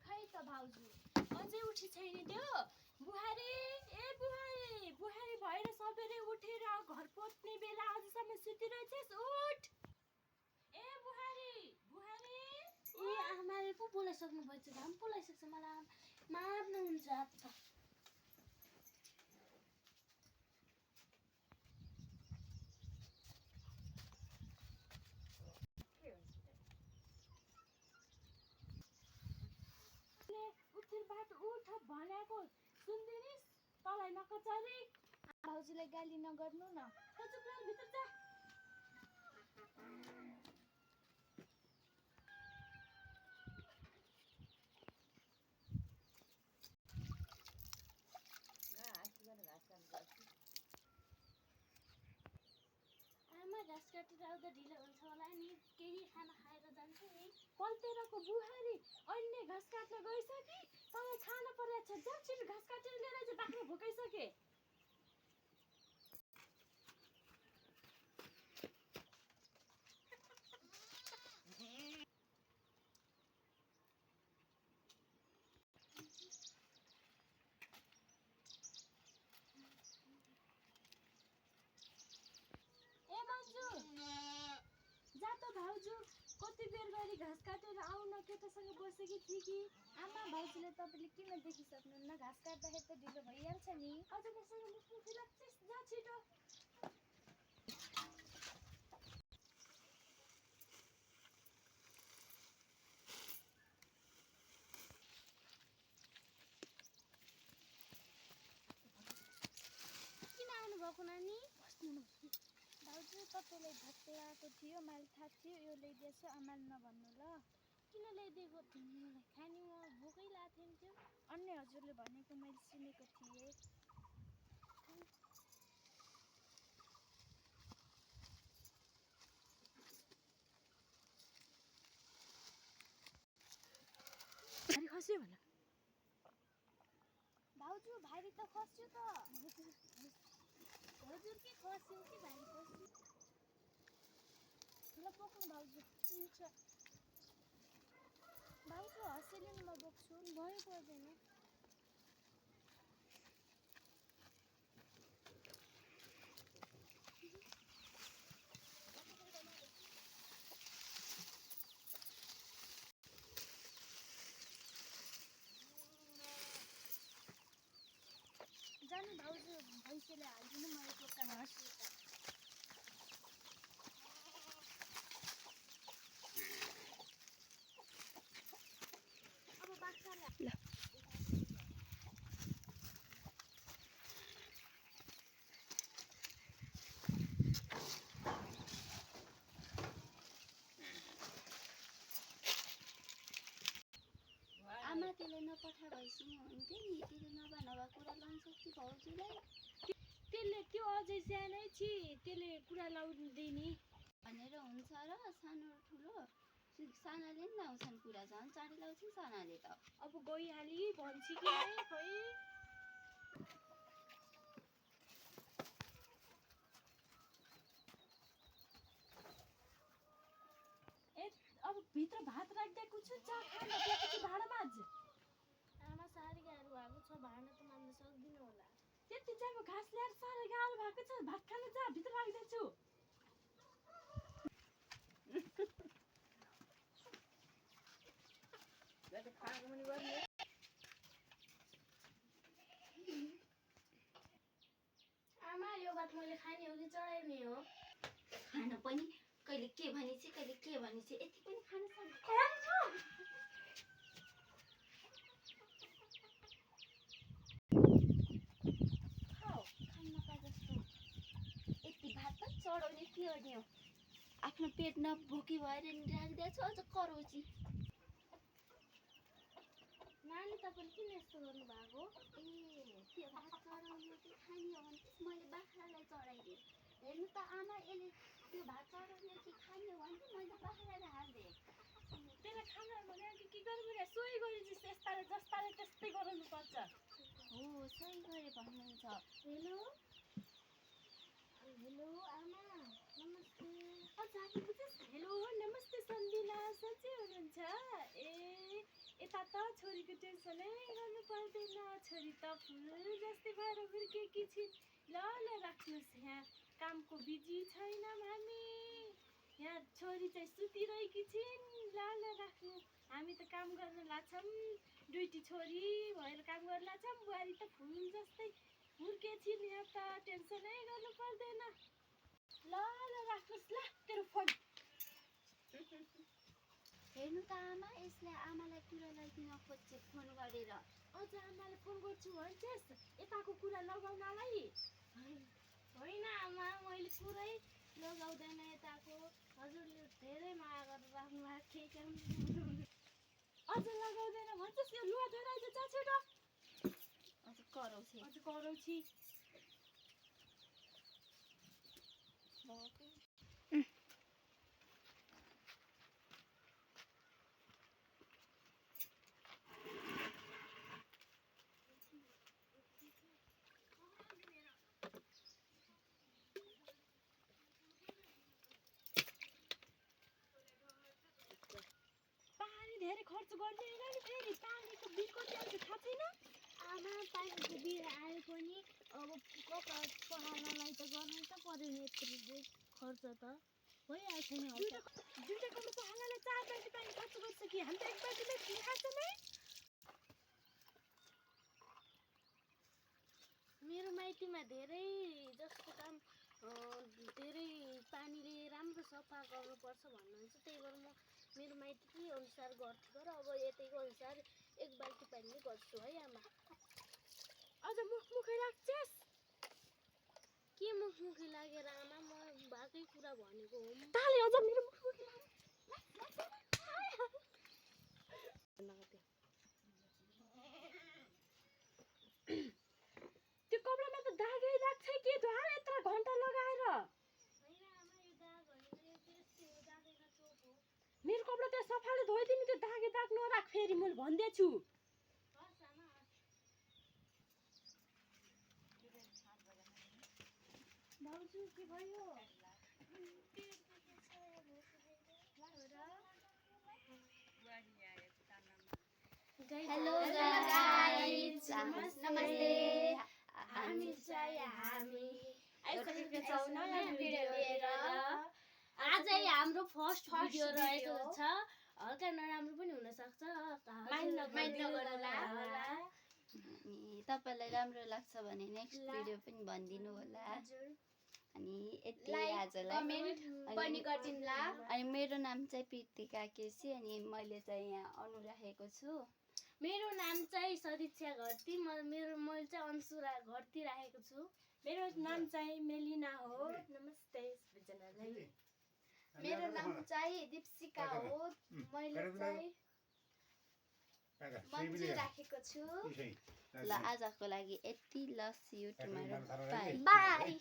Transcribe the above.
खै त भाउजू अझै उठी छैन त्यो बुहारी बुहारी भएर सबैले उठेर घर पोत्ने बेला अझसम्म सुतिरहेछस् उठ ए बुहारी ए आमाले पो बोलाइसक्नु भएछ घाम बोलाइसक्छ मलाई मार्नुहुन्छ हात उठ भनेको सुन्दिनिस् तँलाई नकचरी भाउजूलाई गाली नगर्नु न चुप लाग भित्र जा आमा घाँस काटेर आउँदा ढिलो हुन्छ होला नि केही खाना खाएर जान्छ नि पल्टेरको बुहारी अन्य घाँस काट्न गइसके तँलाई खान परेछ जा छिटो घाँस काटेर लिएर आइज बाख्रा भोकाइसके ए मन्जु जा त भाउजू कति बेर गरी घाँस काटेर आउन केटासँग बसेकी थिए कि आमा भाउजूले तपाईँले किन देखिसक्नुहुन्न घाँस काट्दाखेरि त ढिलो भइहाल्छ नि अझ मसँग मुखमा फिलाक्छिस् जा छिटो किन आउनुभएको नानी भाउजू तपाईँलाई भत्ते आएको थियो मैले थाहा थियो यो ल्याइदिएछु आमाले नभन्नु ल किन ल्याइदिएको मलाई खाने म भोकै लाग्थ्यो अन्य हजुरले भनेको मैले सुनेको थिएँ भारी खस्यो भन भाउजू भारी त खस्यो त हजुर के खस्यो कि भारी खस्यो ल बोक्नु भाउजू हुन्छ भाउजू हँसेले नि म बोक्छु भय पर्दैन जानु भाउजू भैँसीले हालिदिनु मैले बोक्का हँस्छु अब बाख्रालाई आमा त्यसले नपठा भएसँग हुन्थ्यो नि त्यसले नभए कुरा लाउन सक्छु भाउजूलाई त्यसले त्यो अझै सानै छि त्यसले कुरा लाउँदिनी भनेर हुन्छ र सानो ठुलो सानाले नि लाउँछन् कुरा झन् चाँडै लाउँछन् सानाले त अब गइहाली भन्छ कि नै खै ए अब भित्र भात राखिदिएको छु जा खान त्यसपछि भाँडा माझ आमा साह्रै गाह्रो भएको छ भाँडा त मान्न सक्दिनँ होला त्यति चाहिँ घाँस ल्याएर साह्रै गाह्रो भएको छ भात खान जा भित्र राखिदिएको छु आमा यो भात मैले खाने हो कि चढाइने हो खान पनि कहिले के भनेपछि कहिले के भनेपछि यति पनि खान सक्छ यति भात पनि चढाउने के गर्ने हो आफ्नो पेट नभोकी भएर नि राखिदिएको छु अझ कराउँची नानी तपाईँले किन यस्तो गर्नुभएको ए त्यो भात चढाउने कि खाने हो भने मैले बाख्रालाई चढाइदिएँ हेर्नु त आमा यसले त्यो भात चढाउने कि खाने हो भने मैले बाख्रालाई हालिदिएँ त्यसलाई खाना भने के गर्नु सोही गरेपछि यस्ताले जस्ताले त्यस्तै गराउनुपर्छ हो सही गरे भन्नुहुन्छ हेलो हेलो आमा नमस्ते हेलो नमस्ते सन्दिला सन्चै हुनुहुन्छ ए यता त छोरीको टेन्सनै गर्नु पर्दैन। छोरी त फुल जस्तै भएर हुर्केकी छिन्। ल राख्नुहोस्, यहाँ कामको बिजी छैनौँ हामी। यहाँ छोरी चाहिँ सुतिरहेकी छिन्। ल राख्नु, हामी त काम गर्न लाग्छौँ। दुईटी छोरी भएर काम गर्न लाग्छौँ। बुहारी त फुल जस्तै हुर्के छिन्। यहाँ त टेन्सनै गर्नु पर्दैन। ल राख्नुहोस्। ल तेरो फोन हेर्नु त आमा, यसले आमालाई कुरा लगाइदिन खोज्छ फोन गरेर। अझ आमाले फोन गर्छु भन्छस् यताको कुरा लगाउनलाई? होइन आमा, मैले पुरै लगाउँदैन यताको। हजुरले धेरै माया गरेर राख्नु भएको थियो। अझ लगाउँदैन भन्छस्? यो लुगा धोइरहेको छ छिटो। अझ कराउँछ। अझ कराउँछि। धेरै खर्च गर्दैन नि, फेरि पानीको बिल कति आउँछ थाहा छैन? आमा, पानीको बिल आए पनि अब कपडा पखाल्नलाई त गर्नै त पर्यो नि। यत्रो खर्च त भइहाल्छ नि। दुईटा कपडा पखाल्नलाई 4 बाल्टी पानी खर्च गर्छ कि हामी त 1 बाल्टीमै खान्छौँ है। मेरो माइतीमा धेरै जस्तो काम धेरै पानीले राम्रो सफा गर्नुपर्छ भन्नुहुन्छ। त्यही भएर म मेरो माइतीकै अनुसार गर्थेँ। तर अब यतैको अनुसार 1 बाल्टी पानीले गर्छु है आमा। अझ मुखमुखै लाग्छस्? के मुखमुखी लागेर आमा, म भएकै कुरा भनेको हो। ताले अझ मेरो मुखमुखै त्यो कपडामा त दागै लाग्छ के धुवार यत्रो घन्टा लगाएर? मेरो कपडा त्यहाँ सफाले धोइदिनु, त्यो दागे दाग नराख फेरि, मैले भन्दैछु। भाउजू के भयो? हेलो गाइस, नमस्ते। हामी आइसकेका छौँ नयाँ भिडियो लिएर। आजै हाम्रो फर्स्ट भिडियो रहेको छ। हल्का नराम्रो पनि हुनसक्छ, माइन्ड नगर्नुहोला। तपाईलाई राम्रो लाग्छ भने नेक्स्ट भिडियो पनि भनिदिनु होला। अनि यति आजलाई कमेन्ट पनि गरिदिनुला। अनि मेरो नाम चाहिँ प्रीतिका केसी, अनि मैले चाहिँ यहाँ अनु राखेको छु। मेरो नाम चाहिँ सदिक्षा घरती। मैले चाहिँ अंशुरा घरती राखेको छु। मेरो नाम चाहिँ मेलिना हो। नमस्ते सबैजनालाई। मेरो नाम चाहिँ दीप्सिका हो। मैले चाहिँ मन्जु राखेको छु। ल आजको लागि यति। ल see you tomorrow. Bye. By.